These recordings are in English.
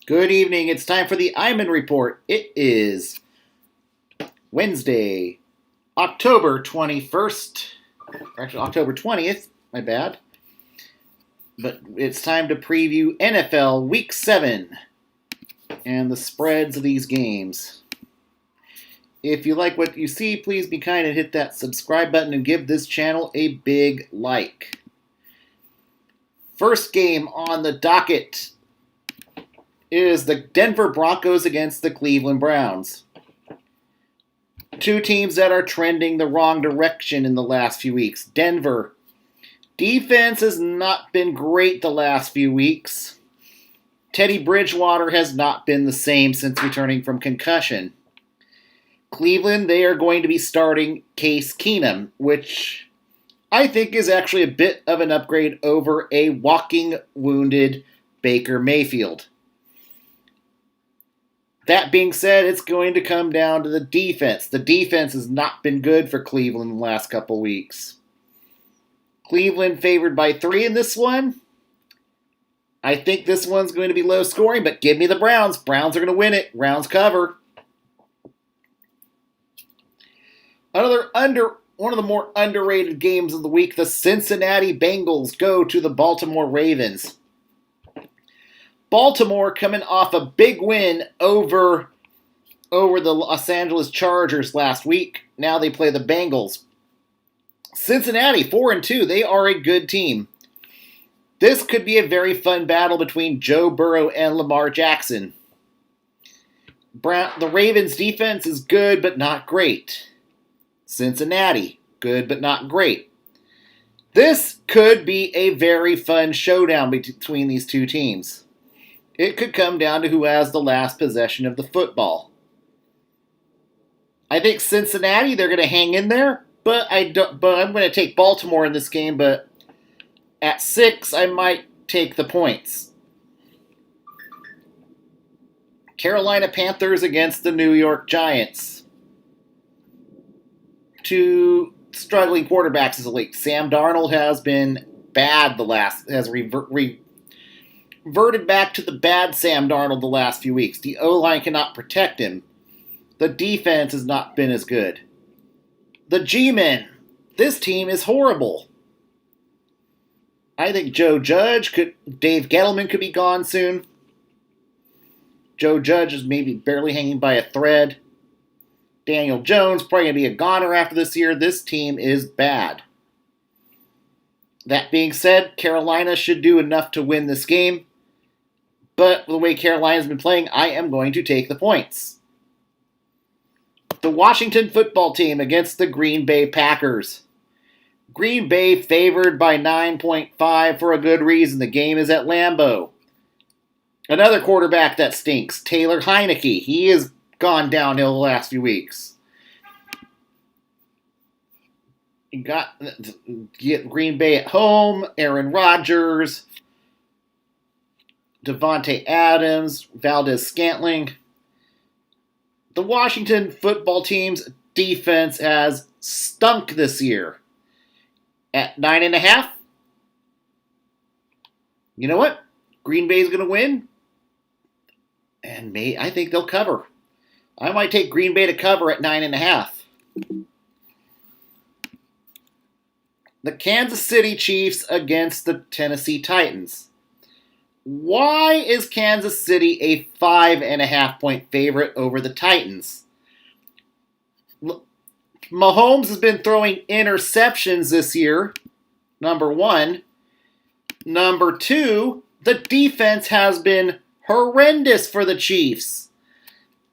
Good evening. It's time for the Iman Report. It is Wednesday, October 21st. Actually, October 20th. My bad. But it's time to preview NFL Week 7 and the spreads of these games. If you like what you see, please be kind and hit that subscribe button and give this channel a big like. First game on the docket is the Denver Broncos against the Cleveland Browns. Two teams that are trending the wrong direction in the last few weeks. Denver, defense has not been great the last few weeks. Teddy Bridgewater has not been the same since returning from concussion. Cleveland, they are going to be starting Case Keenum, which I think is actually a bit of an upgrade over a walking wounded Baker Mayfield. That being said, it's going to come down to the defense. The defense has not been good for Cleveland the last couple weeks. Cleveland favored by 3 in this one. I think this one's going to be low scoring, but give me the Browns. Browns are going to win it. Browns cover. One of the more underrated games of the week, the Cincinnati Bengals go to the Baltimore Ravens. Baltimore coming off a big win over the Los Angeles Chargers last week. Now they play the Bengals. Cincinnati, 4-2. They are a good team. This could be a very fun battle between Joe Burrow and Lamar Jackson. The Ravens' defense is good but not great. Cincinnati, good but not great. This could be a very fun showdown between these two teams. It could come down to who has the last possession of the football. I think Cincinnati, they're going to hang in there, but I'm going to take Baltimore in this game, but at 6, I might take the points. Carolina Panthers against the New York Giants. Two struggling quarterbacks as of late. Sam Darnold has been bad has reverted back to the bad Sam Darnold the last few weeks. The O-line cannot protect him. The defense has not been as good. The G-Men, this team is horrible. I think Dave Gettleman could be gone soon. Joe Judge is maybe barely hanging by a thread. Daniel Jones probably going to be a goner after this year. This team is bad. That being said, Carolina should do enough to win this game. But the way Carolina's been playing, I am going to take the points. The Washington football team against the Green Bay Packers. Green Bay favored by 9.5 for a good reason. The game is at Lambeau. Another quarterback that stinks, Taylor Heineke. He has gone downhill the last few weeks. You got Green Bay at home, Aaron Rodgers, Devontae Adams, Valdez-Scantling. The Washington football team's defense has stunk this year. At 9.5, you know what? Green Bay's going to win, and I think they'll cover. I might take Green Bay to cover at 9.5. The Kansas City Chiefs against the Tennessee Titans. Why is Kansas City a 5.5-point favorite over the Titans? Mahomes has been throwing interceptions this year, number 1. Number 2, the defense has been horrendous for the Chiefs.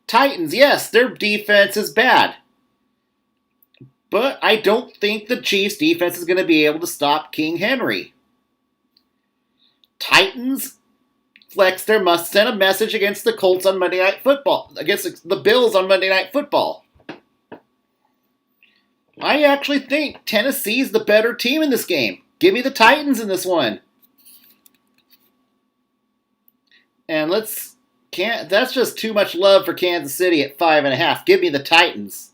Titans, yes, their defense is bad. But I don't think the Chiefs' defense is going to be able to stop King Henry. Titans send a message against the Colts on Monday Night Football, against the Bills on Monday Night Football. I actually think Tennessee's the better team in this game. Give me the Titans in this one. And that's just too much love for Kansas City at 5.5. Give me the Titans.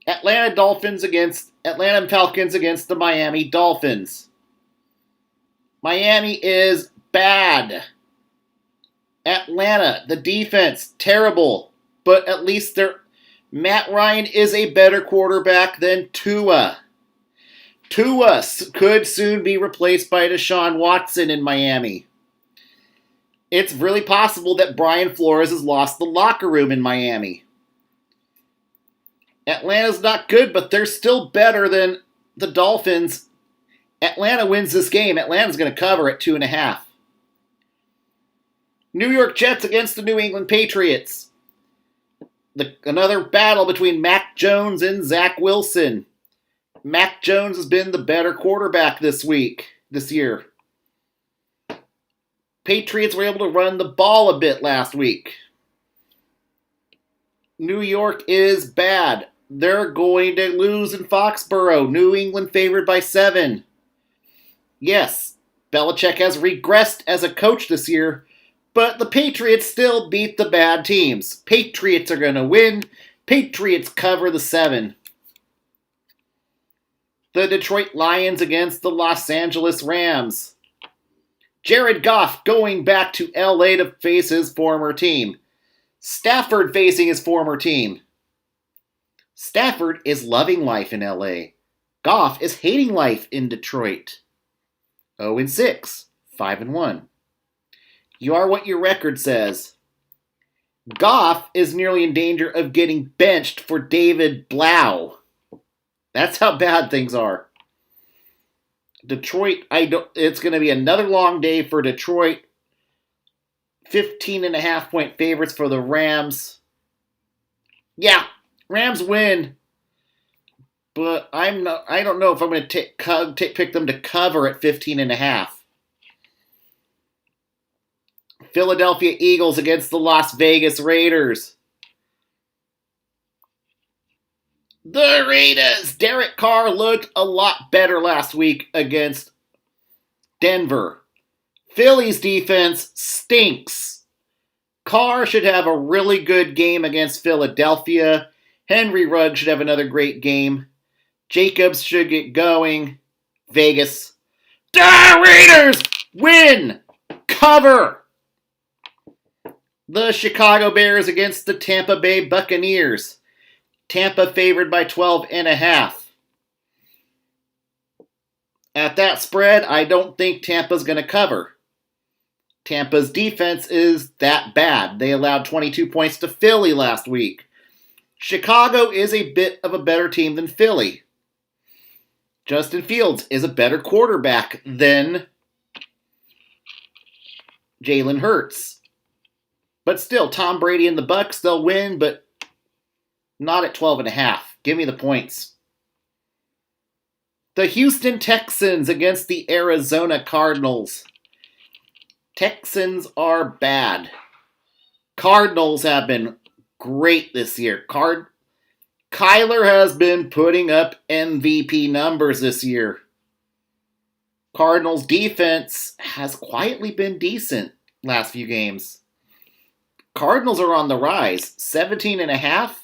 Atlanta Falcons against the Miami Dolphins. Miami is bad. Atlanta, the defense, terrible. But at least Matt Ryan is a better quarterback than Tua. Tua could soon be replaced by Deshaun Watson in Miami. It's really possible that Brian Flores has lost the locker room in Miami. Atlanta's not good, but they're still better than the Dolphins. Atlanta wins this game. Atlanta's going to cover at 2.5. New York Jets against the New England Patriots. Another battle between Mac Jones and Zach Wilson. Mac Jones has been the better quarterback this year. Patriots were able to run the ball a bit last week. New York is bad. They're going to lose in Foxborough. New England favored by 7. Yes, Belichick has regressed as a coach this year, but the Patriots still beat the bad teams. Patriots are going to win. Patriots cover the 7. The Detroit Lions against the Los Angeles Rams. Jared Goff going back to LA to face his former team. Stafford facing his former team. Stafford is loving life in LA. Goff is hating life in Detroit. 0-6, 5-1. You are what your record says. Goff is nearly in danger of getting benched for David Blau. That's how bad things are. Detroit, it's going to be another long day for Detroit. 15.5 point favorites for the Rams. Yeah, Rams win. But I don't know if I'm going to pick them to cover at 15.5. Philadelphia Eagles against the Las Vegas Raiders. The Raiders! Derek Carr looked a lot better last week against Denver. Philly's defense stinks. Carr should have a really good game against Philadelphia. Henry Ruggs should have another great game. Jacobs should get going. Vegas. The Raiders win! Cover! The Chicago Bears against the Tampa Bay Buccaneers. Tampa favored by 12.5. At that spread, I don't think Tampa's going to cover. Tampa's defense is that bad. They allowed 22 points to Philly last week. Chicago is a bit of a better team than Philly. Justin Fields is a better quarterback than Jalen Hurts. But still, Tom Brady and the Bucs, they'll win, but not at 12.5. Give me the points. The Houston Texans against the Arizona Cardinals. Texans are bad. Cardinals have been great this year. Kyler has been putting up MVP numbers this year. Cardinals defense has quietly been decent last few games. Cardinals are on the rise. 17.5.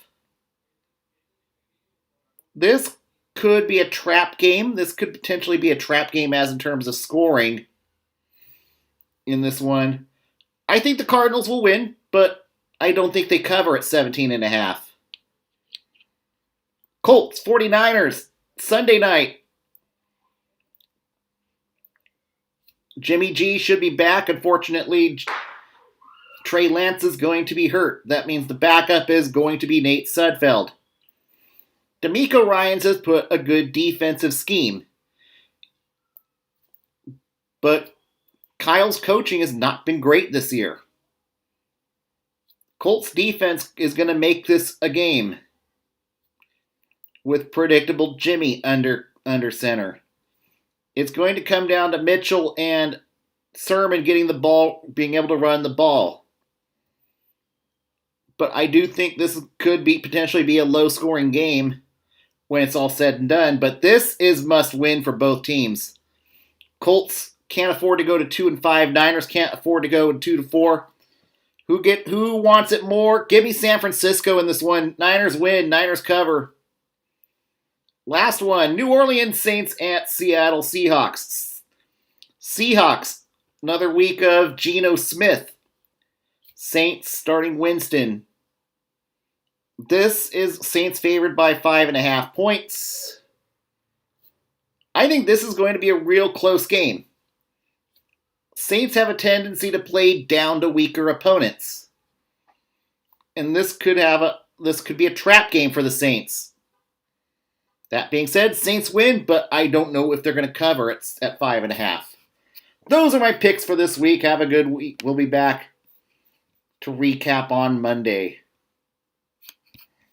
This could be a trap game. This could potentially be a trap game as in terms of scoring in this one. I think the Cardinals will win, but I don't think they cover at 17.5. Colts, 49ers, Sunday night. Jimmy G should be back. Unfortunately, Trey Lance is going to be hurt. That means the backup is going to be Nate Sudfeld. D'Amico Ryans has put a good defensive scheme. But Kyle's coaching has not been great this year. Colts defense is going to make this a game with predictable Jimmy under center. It's going to come down to Mitchell and Sermon getting the ball, being able to run the ball. But I do think this could potentially be a low-scoring game when it's all said and done. But this is must-win for both teams. Colts can't afford to go to 2-5. Niners can't afford to go 2-4. Who wants it more? Give me San Francisco in this one. Niners win. Niners cover. Last one. New Orleans Saints at Seattle Seahawks. Seahawks. Another week of Geno Smith. Saints starting Winston. This is Saints favored by 5.5 points. I think this is going to be a real close game. Saints have a tendency to play down to weaker opponents. And this could be a trap game for the Saints. That being said, Saints win, but I don't know if they're going to cover it at 5.5. Those are my picks for this week. Have a good week. We'll be back to recap on Monday.